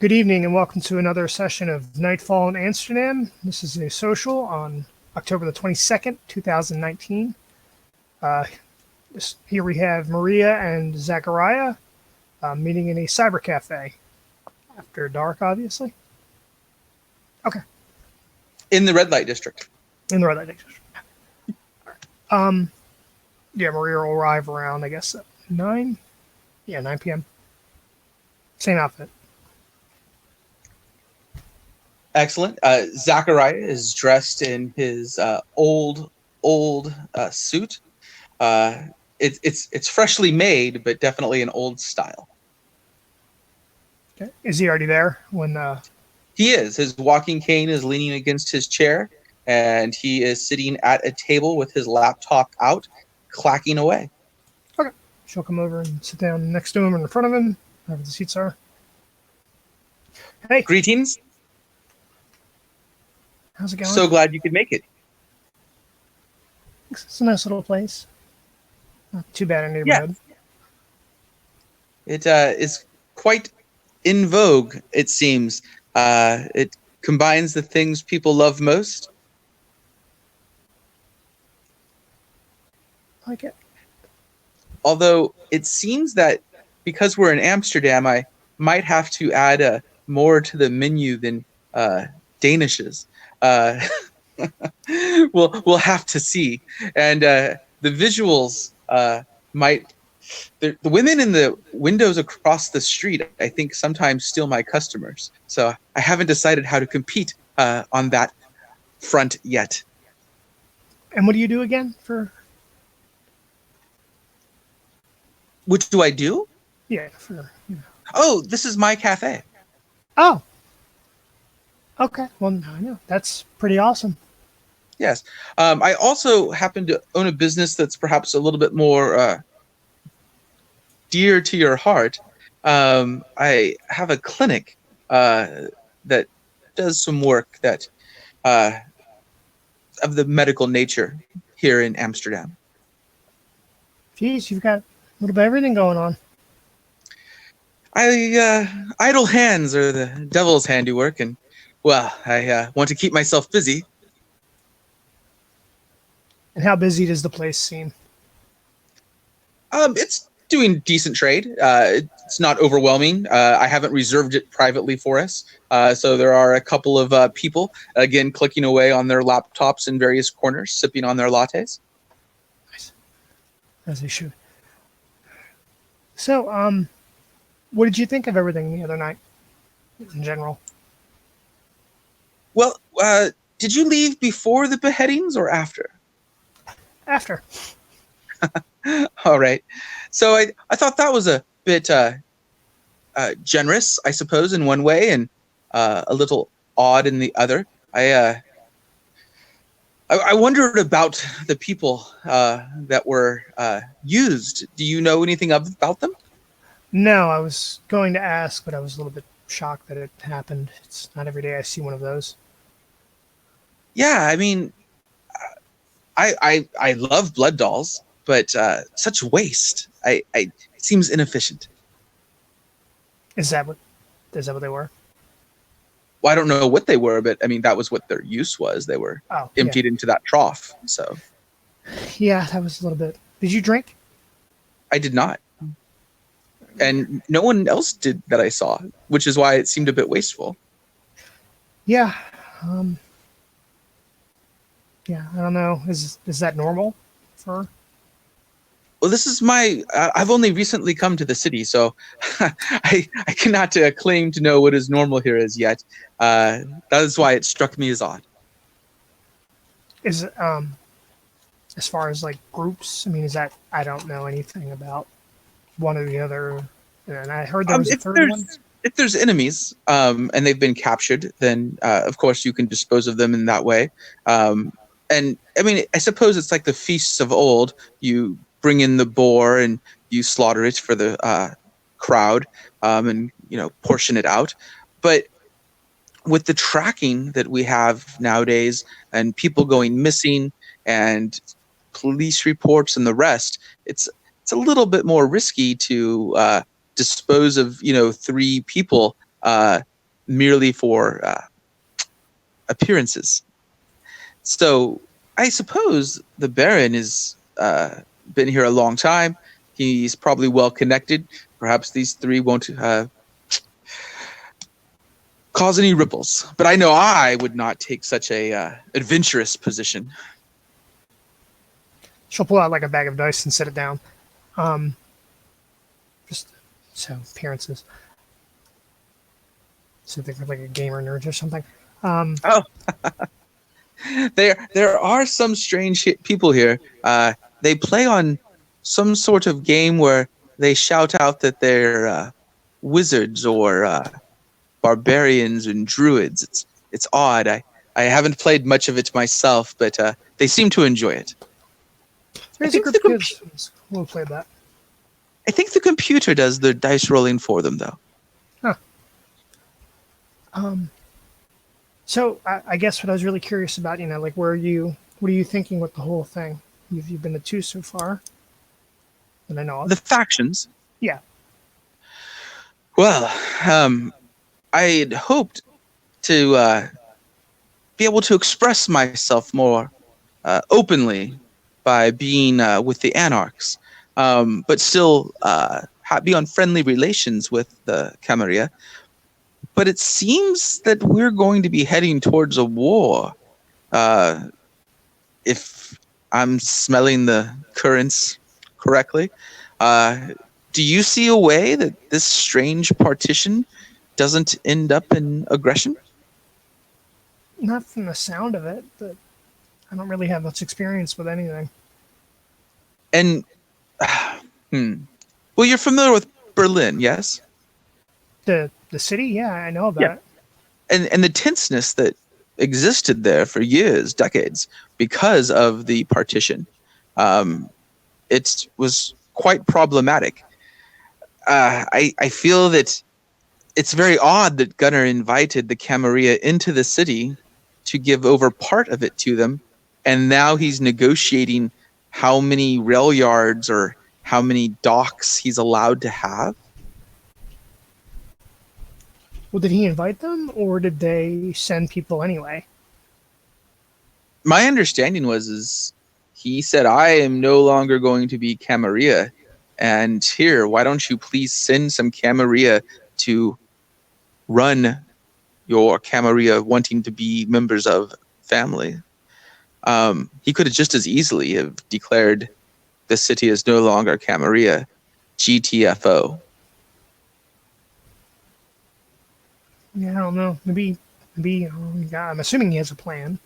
Good evening and welcome to another session of Nightfall in Amsterdam. This is a social on October the 22nd, 2019. Uh, Here we have Maria and Zachariah meeting in a cyber cafe after dark, obviously. Okay, In the red light district. in the red light district. Um, yeah, Maria will arrive around, I guess, 9? Yeah, 9 p.m. Same outfit. Excellent. Zachariah is dressed in his old suit. Uh, it's freshly made, but definitely an old style. Okay. Is he already there when He is. His walking cane is leaning against his chair, and he is sitting at a table with his laptop out, clacking away. Okay. She'll come over and sit down next to him or in front of him, wherever the seats are. Hey, Greetings. how's it going? So glad you could make it. It's a nice little place. Not too bad a Yeah. neighborhood. It is quite in vogue, it seems. It combines the things people love most. I like it. Although it seems that because we're in Amsterdam, I might have to add more to the menu than Danishes. Uh, we'll have to see. And the visuals might. The women in the windows across the street, I think, sometimes steal my customers. So I haven't decided how to compete on that front yet. And what do you do again for? What do I do? Yeah, for. Oh, this is my cafe. Oh. Okay. Well, I know that's pretty awesome. Yes. I also happen to own a business that's perhaps a little bit more dear to your heart. I have a clinic that does some work that uh, of the medical nature here in Amsterdam. Geez, you've got a little bit of everything going on. Idle hands are the devil's handiwork, and well, I want to keep myself busy. And how busy does the place seem? It's doing decent trade. It's not overwhelming. I haven't reserved it privately for us. So there are a couple of people, again, clicking away on their laptops in various corners, sipping on their lattes. Nice. As they should. So, what did you think of everything the other night, in general? Well, did you leave before the beheadings or after? After. All right. So I thought that was a bit generous, I suppose, in one way, and a little odd in the other. I wondered about the people that were used. Do you know anything about them? No, I was going to ask, but I was a little bit shocked that it happened. It's not every day I see one of those. Yeah, I mean, I love blood dolls, but such waste. It seems inefficient. Is that what? Is that what they were? Well, I don't know what they were, but I mean, that was what their use was. They were Oh, emptied into that trough. So yeah, that was a little bit. Did you drink? I did not. And no one else did that I saw, which is why it seemed a bit wasteful. Yeah. Um, yeah, I don't know. Is that normal for? Well, this is I've only recently come to the city, so I cannot claim to know what is normal here as yet. That is why it struck me as odd. Is as far as like groups? I mean, is that I don't know anything about one or the other. And I heard there was a third one. If there's enemies and they've been captured, then of course you can dispose of them in that way. And I mean, I suppose it's like the feasts of old. You bring in the boar and you slaughter it for the crowd and portion it out. But with the tracking that we have nowadays and people going missing and police reports and the rest, it's a little bit more risky to dispose of 3 people merely for appearances. So I suppose the Baron has been here a long time. He's probably well connected. Perhaps these three won't cause any ripples. But I know I would not take such a adventurous position. She'll pull out like a bag of dice and set it down. Just so appearances. So they look like a gamer nerd or something. Oh, there are some strange people here. They play on some sort of game where they shout out that they're wizards or barbarians and druids. It's odd. I haven't played much of it myself, but they seem to enjoy it. There's a group of kids who play that. I think the computer does the dice rolling for them, though. Huh. So I guess what I was really curious about, like what are you thinking with the whole thing? You've been to 2 so far, and I know of. The factions. Yeah. Well, I had hoped to be able to express myself more openly by being with the Anarchs, but still be on friendly relations with the Camarilla. But it seems that we're going to be heading towards a war. If I'm smelling the currents correctly. Do you see a way that this strange partition doesn't end up in aggression? Not from the sound of it, but I don't really have much experience with anything. And, well, you're familiar with Berlin, yes? The city, yeah, I know about it. And the tenseness that existed there for years, decades, because of the partition. It was quite problematic. I feel that it's very odd that Gunnar invited the Camarilla into the city to give over part of it to them, and now he's negotiating how many rail yards or how many docks he's allowed to have. Well, did he invite them, or did they send people anyway? My understanding is he said, I am no longer going to be Camarilla, and here, why don't you please send some Camarilla to run your Camarilla wanting to be members of family. He could have just as easily have declared the city is no longer Camarilla, GTFO. Yeah, I don't know. Maybe. Yeah, I'm assuming he has a plan.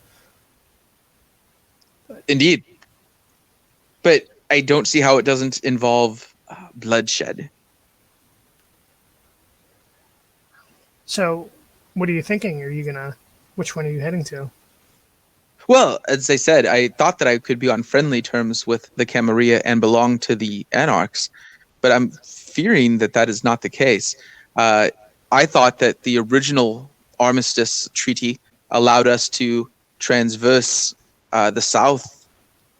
Indeed. But I don't see how it doesn't involve bloodshed. So, what are you thinking? Which one are you heading to? Well, as I said, I thought that I could be on friendly terms with the Camarilla and belong to the Anarchs, but I'm fearing that that is not the case. I thought that the original armistice treaty allowed us to transverse the South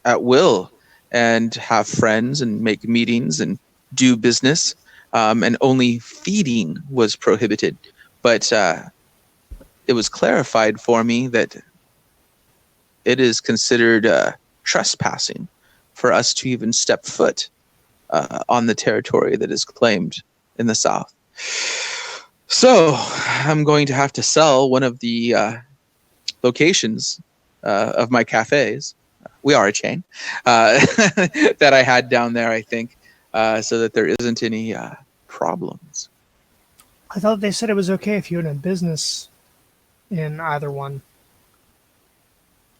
at will and have friends and make meetings and do business, and only feeding was prohibited. But it was clarified for me that it is considered trespassing for us to even step foot on the territory that is claimed in the South. So I'm going to have to sell one of the locations of my cafes. We are a chain that I had down there, I think, so that there isn't any problems. I thought they said it was okay if you had a business in either one.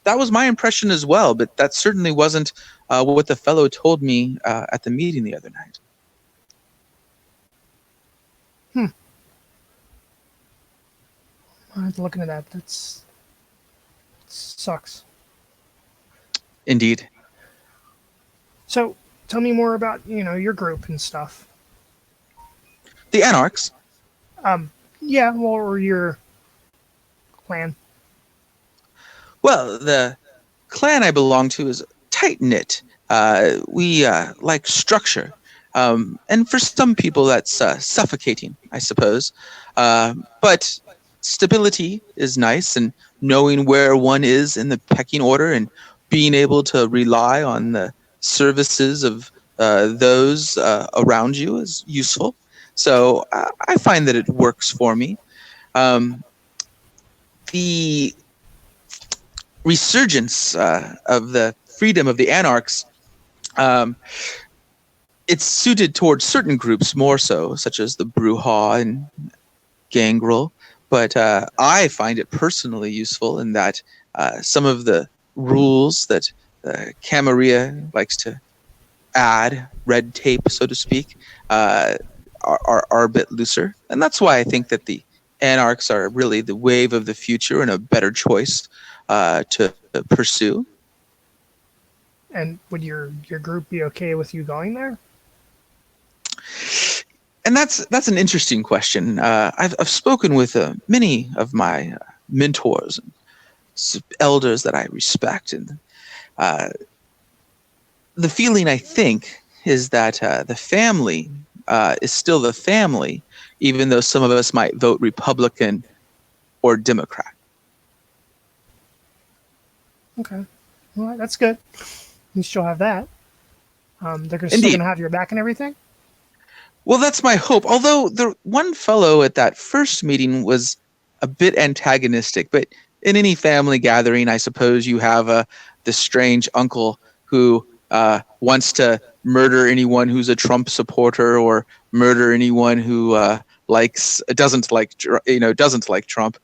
That was my impression as well, but that certainly wasn't what the fellow told me at the meeting the other night. I have to look into that. That sucks. Indeed. So, tell me more about your group and stuff. The Anarchs. Yeah, well, or your clan. Well, the clan I belong to is tight-knit. We like structure. And for some people, that's suffocating, I suppose. But stability is nice, and knowing where one is in the pecking order and being able to rely on the services of those around you is useful. So I find that it works for me. Um, the resurgence of the freedom of the anarchs, um, it's suited towards certain groups more so, such as the Bruja and Gangrel. But I find it personally useful in that some of the rules that Camarilla likes to add, red tape, so to speak, are a bit looser. And that's why I think that the anarchs are really the wave of the future and a better choice to pursue. And would your group be okay with you going there? And that's an interesting question. I've spoken with many of my mentors and elders that I respect, and uh, the feeling I think is that the family is still the family, even though some of us might vote Republican or Democrat. Okay. Well, that's good. You still have that. They're still Indeed. going to have your back and everything? Well, that's my hope. Although the one fellow at that first meeting was a bit antagonistic, but in any family gathering, I suppose you have this strange uncle who wants to murder anyone who's a Trump supporter or murder anyone who doesn't like Trump.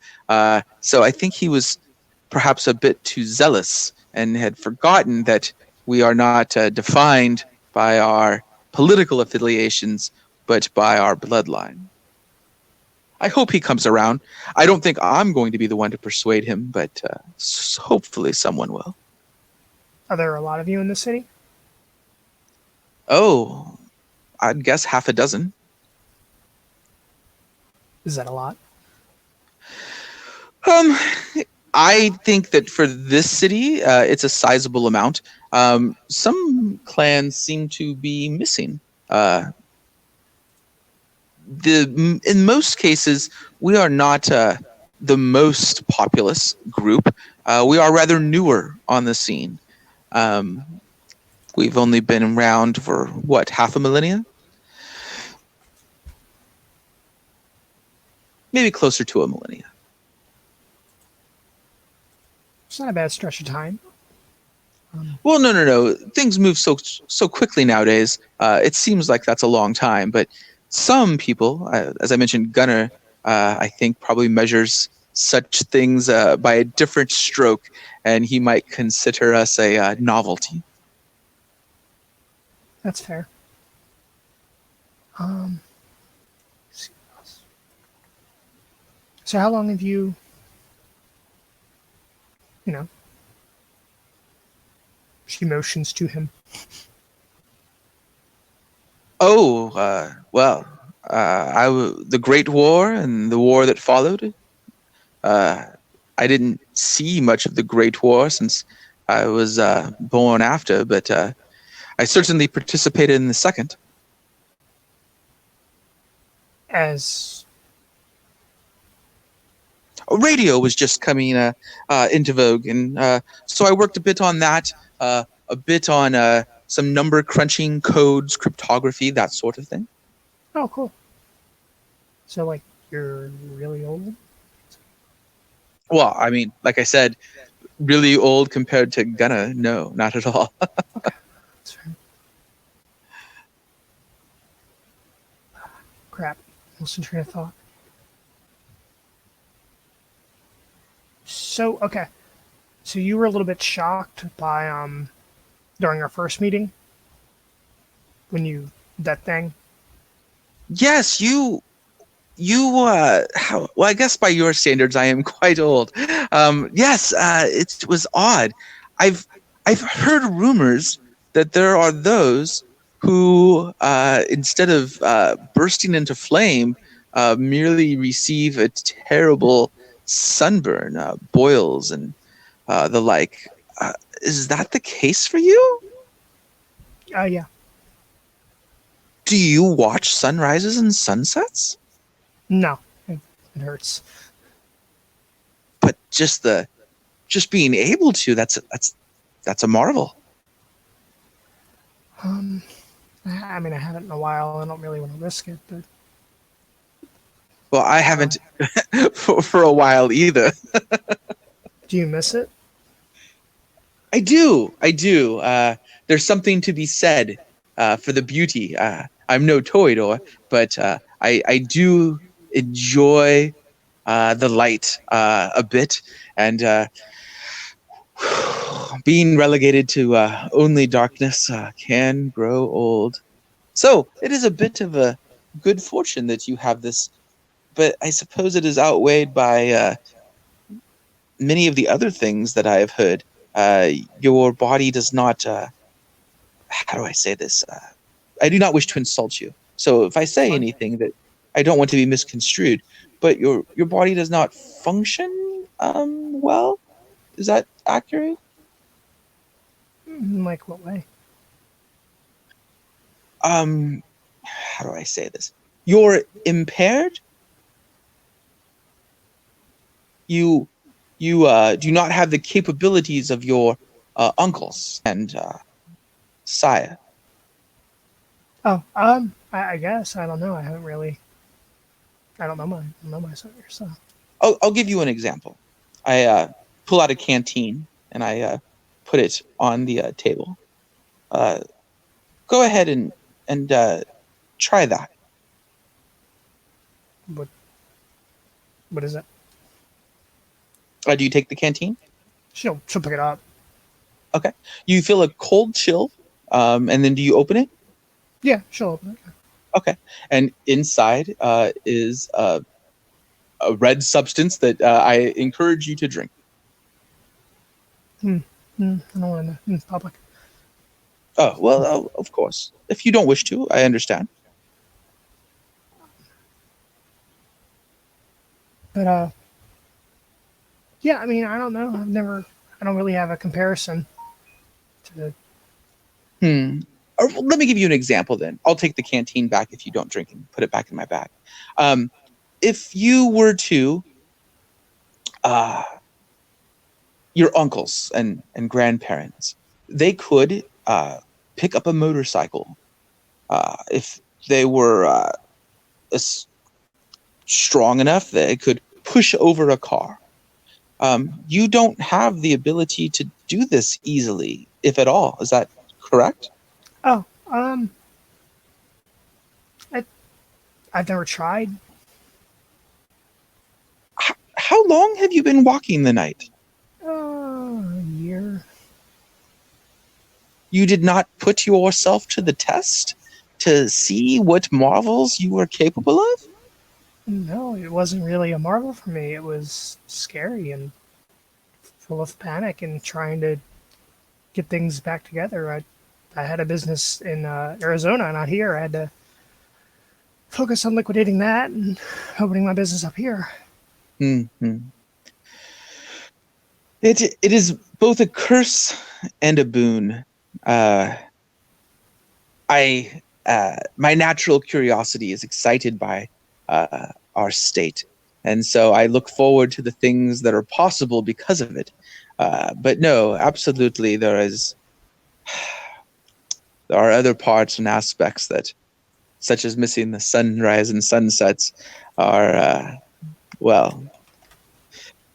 So I think he was perhaps a bit too zealous and had forgotten that we are not defined by our political affiliations, but by our bloodline. I hope he comes around. I don't think I'm going to be the one to persuade him, but hopefully someone will. Are there a lot of you in the city? Oh, I'd guess half a dozen. Is that a lot? Um, I think that for this city, it's a sizable amount. Some clans seem to be missing. In most cases, we are not the most populous group. We are rather newer on the scene. Um, we've only been around for what, half a millennia? Maybe closer to a millennia. It's not a bad stretch of time. Well, no. Things move so quickly nowadays. It seems like that's a long time, but some people, as I mentioned, Gunnar, I think probably measures such things by a different stroke, and he might consider us a novelty. That's fair. Let's see what else. So how long have you know, she motions to him. Oh, well, the Great War and the war that followed. I didn't see much of the Great War since I was born after, but I certainly participated in the second. As Radio was just coming into vogue, and so I worked a bit on that, a bit on some number crunching, codes, cryptography, that sort of thing. oh, cool. So like you're really old. Well, I mean, like I said, really old compared to Gunna. No, not at all. That's fair. Crap. Lost train of thought. So okay. So you were a little bit shocked by during our first meeting when you that thing. Yes, how, well, I guess by your standards I am quite old. Yes, it was odd. I've heard rumors that there are those who instead of bursting into flame merely receive a terrible sunburn, boils and the like. Is that the case for you? Yeah. Do you watch sunrises and sunsets? No, it hurts. But just being able to, that's a marvel. Um, I mean, I haven't in a while. I don't really want to risk it, but Well, I haven't for a while either. do you miss it? I do. I do. There's something to be said for the beauty. I'm no toreador, but I do enjoy the light a bit, and being relegated to only darkness can grow old. So it is a bit of a good fortune that you have this, but I suppose it is outweighed by many of the other things that I have heard. Your body does not. How do I say this? I do not wish to insult you. So if I It's say fine. anything that I don't want to be misconstrued, but your body does not function well. Is that accurate? In like what way? How do I say this? You're impaired. You do not have the capabilities of your uncles and sire. Oh, I guess I don't know. I haven't really. I don't know my sire, so. I'll give you an example. I pull out a canteen and I put it on the table. Uh, Go ahead and try that. What what is it? Do you take the canteen? She'll pick it up. Okay. You feel a cold chill, and then do you open it? Yeah, she'll open it. Okay. And inside is a red substance that I encourage you to drink. I don't want to in public. Oh, well, of course. If you don't wish to, I understand. But yeah. I mean, I don't know. I don't really have a comparison to the. Hmm. Or let me give you an example then. I'll take the canteen back if you don't drink and put it back in my bag. If you were to, uh, your uncles and grandparents, they could pick up a motorcycle if they were strong enough that it could push over a car. You don't have the ability to do this easily, if at all. Is that correct? Oh, I I've never tried. How long have you been walking the night? A year. You did not put yourself to the test to see what marvels you were capable of? No, it wasn't really a marvel for me. It was scary and full of panic and trying to get things back together. I had a business in Arizona, not here. I had to focus on liquidating that and opening my business up here. Mm-hmm. It is both a curse and a boon. Uh, I My natural curiosity is excited by our state, and so I look forward to the things that are possible because of it. But no, absolutely, there are other parts and aspects that, such as missing the sunrise and sunsets, are well,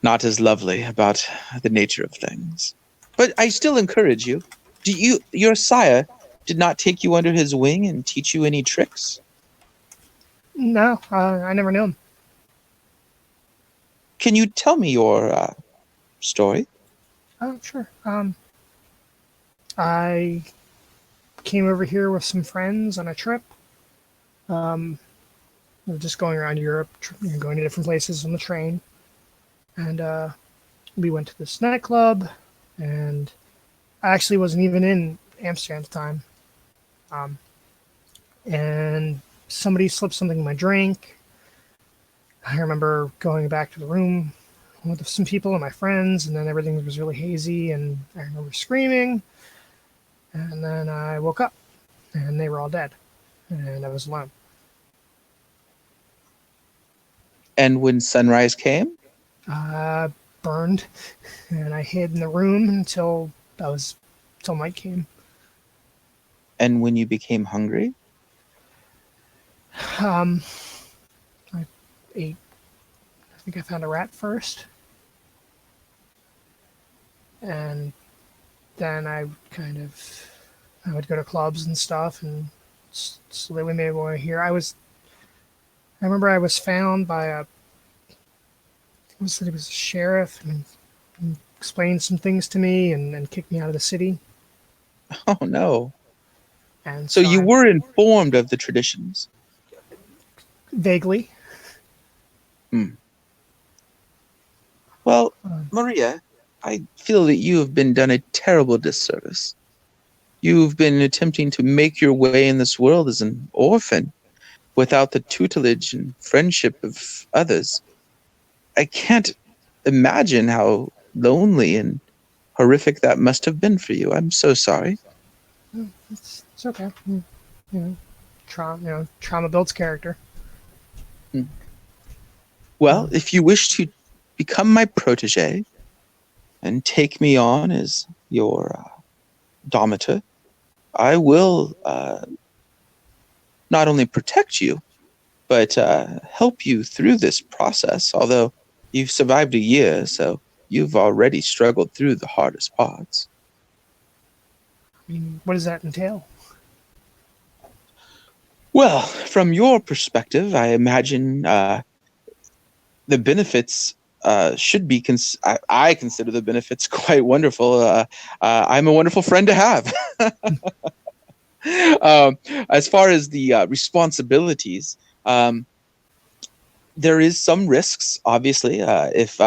not as lovely about the nature of things. But I still encourage you. Your sire did not take you under his wing and teach you any tricks? No, I never knew him. Can you tell me your story? Oh, sure. I came over here with some friends on a trip. We were just going around Europe, going to different places on the train, and we went to this nightclub, and I actually wasn't even in Amsterdam at the time. And somebody slipped something in my drink. I remember going back to the room with some people and my friends, and then everything was really hazy, and I remember screaming, and then I woke up, and they were all dead. and I was alone. And when sunrise came, Burned, and I hid in the room until night came. and when you became hungry, Um, I ate. I think I found a rat first, and then I would go to clubs and stuff, and slowly made my way here. I remember I was found by it was a sheriff, and explained some things to me, and kicked me out of the city. oh no. And So so you I were informed of the traditions. vaguely. Hmm. Well, Um, Maria, I feel that you have been done a terrible disservice. You've been attempting to make your way in this world as an orphan without the tutelage and friendship of others. I can't imagine how lonely and horrific that must have been for you. I'm so sorry. it's okay. You know, trauma builds character. Hmm. Well, Um, if you wish to become my protege and take me on as your domitor, I will not only protect you, but help you through this process. Although you've survived a year, so you've already struggled through the hardest parts. what does that entail? Well, from your perspective, I imagine the benefits should be. I consider the benefits quite wonderful. I'm a wonderful friend to have. As far as the responsibilities, um, there is some risks. Obviously, if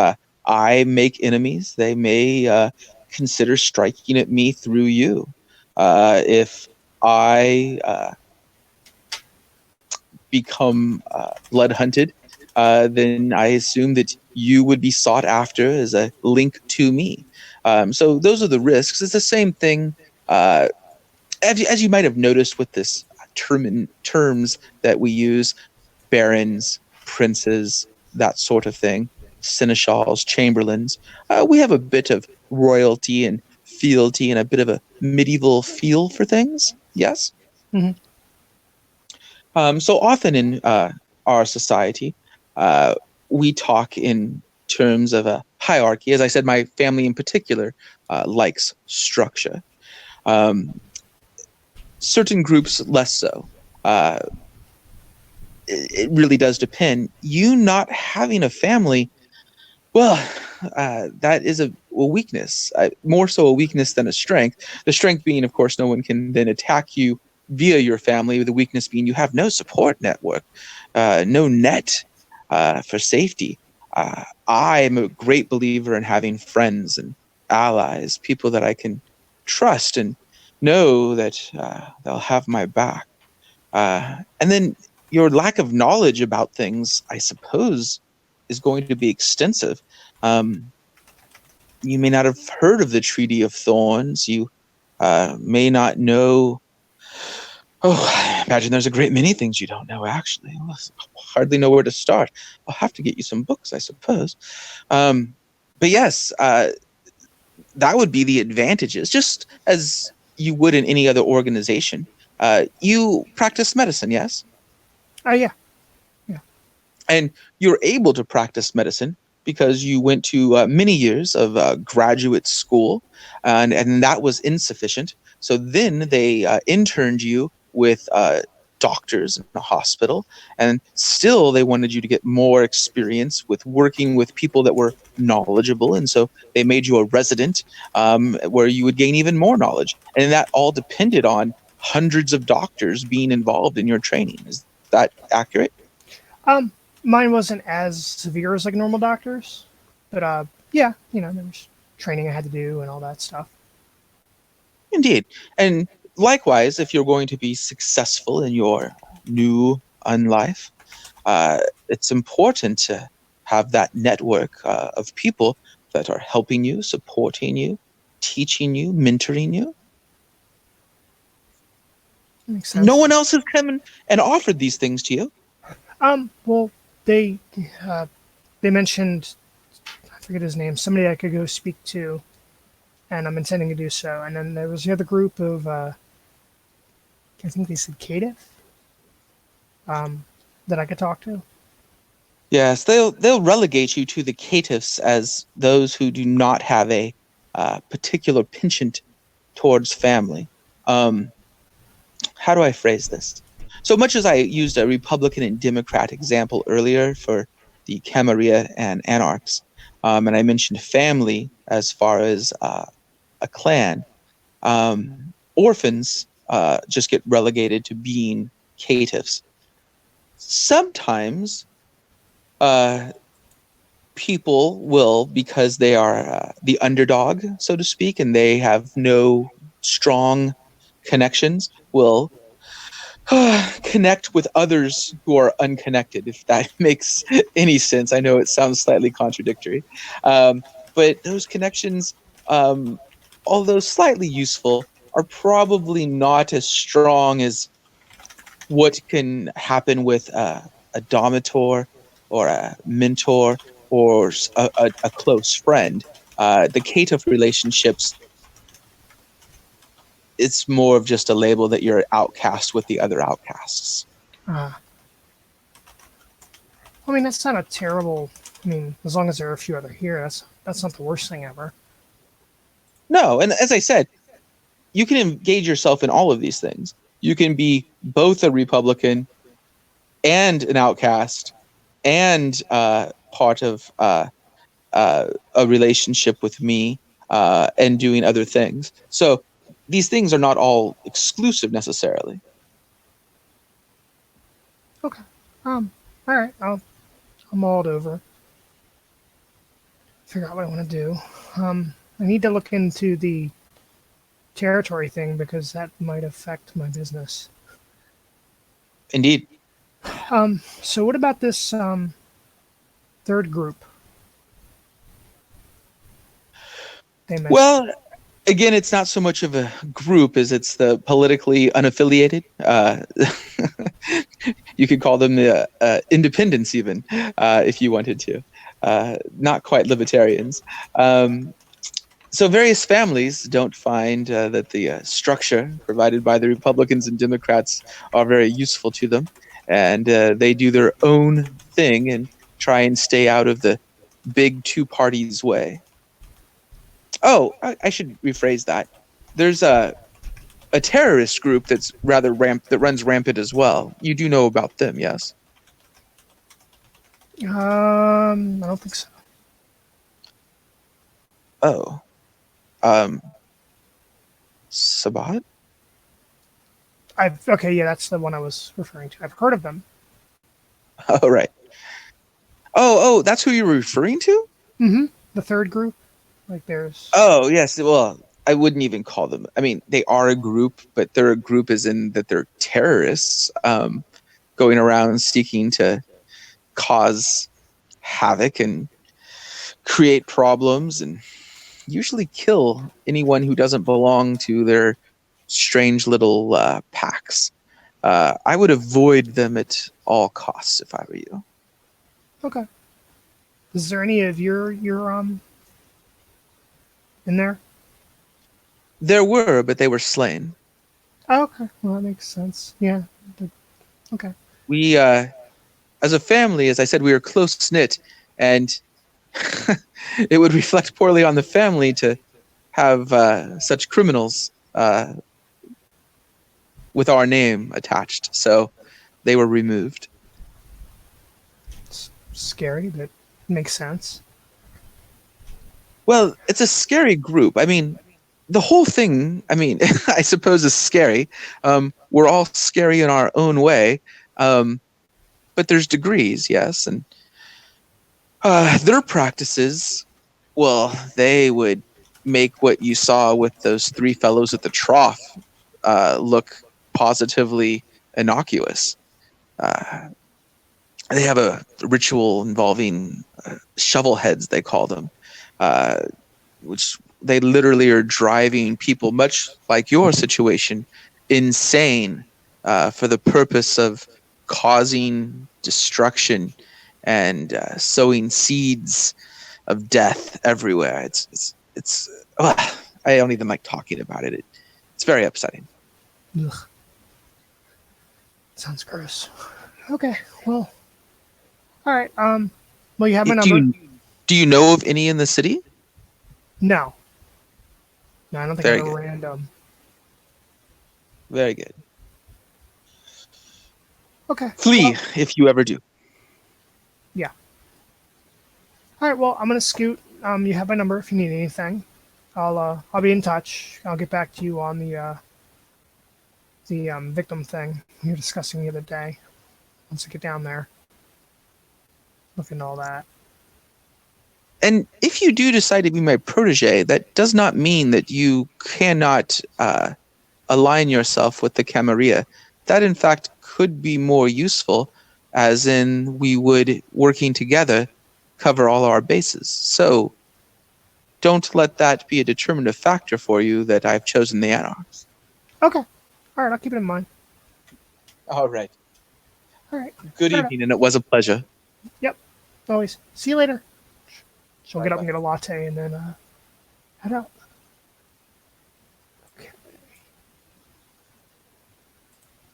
I make enemies, they may consider striking at me through you. If I become blood hunted, then I assume that you would be sought after as a link to me. So those are the risks. It's the same thing, as you might have noticed with this terms that we use: barons, princes, that sort of thing, seneschals, chamberlains. We have a bit of royalty and fealty and a bit of a medieval feel for things. Yes. Hmm. So often in our society, uh, we talk in terms of a hierarchy. As I said, my family in particular likes structure. Um, Certain groups less so. Uh, it really does depend. You not having a family, well, that is a weakness, more so a weakness than a strength. The strength being, of course, no one can then attack you via your family. The weakness being you have no support network, no net for safety. I am a great believer in having friends and allies, people that I can trust and know that they'll have my back. And then your lack of knowledge about things, I suppose, is going to be extensive. Um, you may not have heard of the Treaty of Thorns. You may not know. Oh, I imagine there's a great many things you don't know, actually. I hardly know where to start. I'll have to get you some books, I suppose. Um, but yes, that would be the advantages, just as you would in any other organization. You practice medicine, yes? Oh yeah, yeah. And you're able to practice medicine because you went to many years of graduate school, and that was insufficient. So then they interned you with doctors in a hospital, and still they wanted you to get more experience with working with people that were knowledgeable. And so they made you a resident, where you would gain even more knowledge. And that all depended on hundreds of doctors being involved in your training. Is that accurate? Um, Mine wasn't as severe as like normal doctors, but yeah, there was training I had to do and all that stuff. Indeed. And likewise, if you're going to be successful in your new unlife, uh, it's important to have that network of people that are helping you, supporting you, teaching you, mentoring you. Makes No sense. one else has come and offered these things to you. Well, uh, they mentioned, I forget his name, somebody I could go speak to, and I'm intending to do so. And then there was the other group of, I think they said Caitiff, that I could talk to. Yes, they'll relegate you to the caitiffs as those who do not have a particular penchant towards family. Um, how do I phrase this? So much as I used a Republican and Democrat example earlier for the Camarilla and Anarchs, and I mentioned family as far as a clan, orphans just get relegated to being caitiffs. Sometimes uh, people will, because they are the underdog, so to speak, and they have no strong connections, will connect with others who are unconnected, if that makes any sense. I know it sounds slightly contradictory, but those connections, um, although slightly useful, are probably not as strong as what can happen with a domitor or a mentor or a close friend. The caitiff relationships, it's more of just a label that you're an outcast with the other outcasts. Uh, I mean, that's not a terrible. I mean, as long as there are a few other here, that's not the worst thing ever. No, and as I said, you can engage yourself in all of these things. You can be both a Republican and an outcast and part of a relationship with me and doing other things. So these things are not all exclusive necessarily. Okay. All right. I'm mulled over. Figure out what I want to do. I need to look into the territory thing because that might affect my business. Indeed. So what about this third group they mentioned? Well, again, it's not so much of a group as it's the politically unaffiliated. You could call them the independents, even if you wanted to. Not quite libertarians. So various families don't find that the structure provided by the Republicans and Democrats are very useful to them, and they do their own thing and try and stay out of the big two parties way. Oh, I should rephrase that. There's a terrorist group that's rather that runs rampant as well. You do know about them, yes? I don't think so. Oh, um, Sabat? I've okay, yeah, that's the one I was referring to. I've heard of them. Oh, right. Oh, that's who you were referring to? Mm-hmm. The third group, like there's. Oh, yes. Well, I wouldn't even call them. I mean, they are a group, but they're a group as in that they're terrorists, going around seeking to cause havoc and create problems and usually kill anyone who doesn't belong to their strange little packs. I would avoid them at all costs if I were you. Okay. Is there any of your in there? There were, but they were slain. Oh, okay. Well, that makes sense. Yeah. Okay. We, as a family, as I said, we were close knit, and it would reflect poorly on the family to have such criminals with our name attached. So they were removed. It's scary, but makes sense. Well, it's a scary group. I mean, the whole thing, I mean, I suppose is scary. We're all scary in our own way. But there's degrees, yes. And their practices, well, they would make what you saw with those three fellows at the trough look positively innocuous. Uh, they have a ritual involving shovel heads, they call them, uh, which they literally are driving people, much like your situation, insane for the purpose of causing destruction and sowing seeds of death everywhere. It's I don't even like talking about it. It's very upsetting. Ugh. Sounds gross. Okay, well, all right. Well, you have my number. Do you know of any in the city? No, no, I don't think I've Very ever good. random. Very good. Okay. Flee Well, if you ever do. yeah. All right. Well, I'm gonna scoot. You have my number if you need anything. I'll be in touch. I'll get back to you on the victim thing we were discussing the other day. Once I get down there, look into all that. And if you do decide to be my protege, that does not mean that you cannot align yourself with the Camarilla. That, in fact, could be more useful, as in we would, working together, cover all our bases. So don't let that be a determinative factor for you that I've chosen the Anarchs. Okay. All right. I'll keep it in mind. All right. All right. Good Fair enough. evening, and it was a pleasure. Yep. Always. See you later. She'll get up Bye-bye. and get a latte and then head out.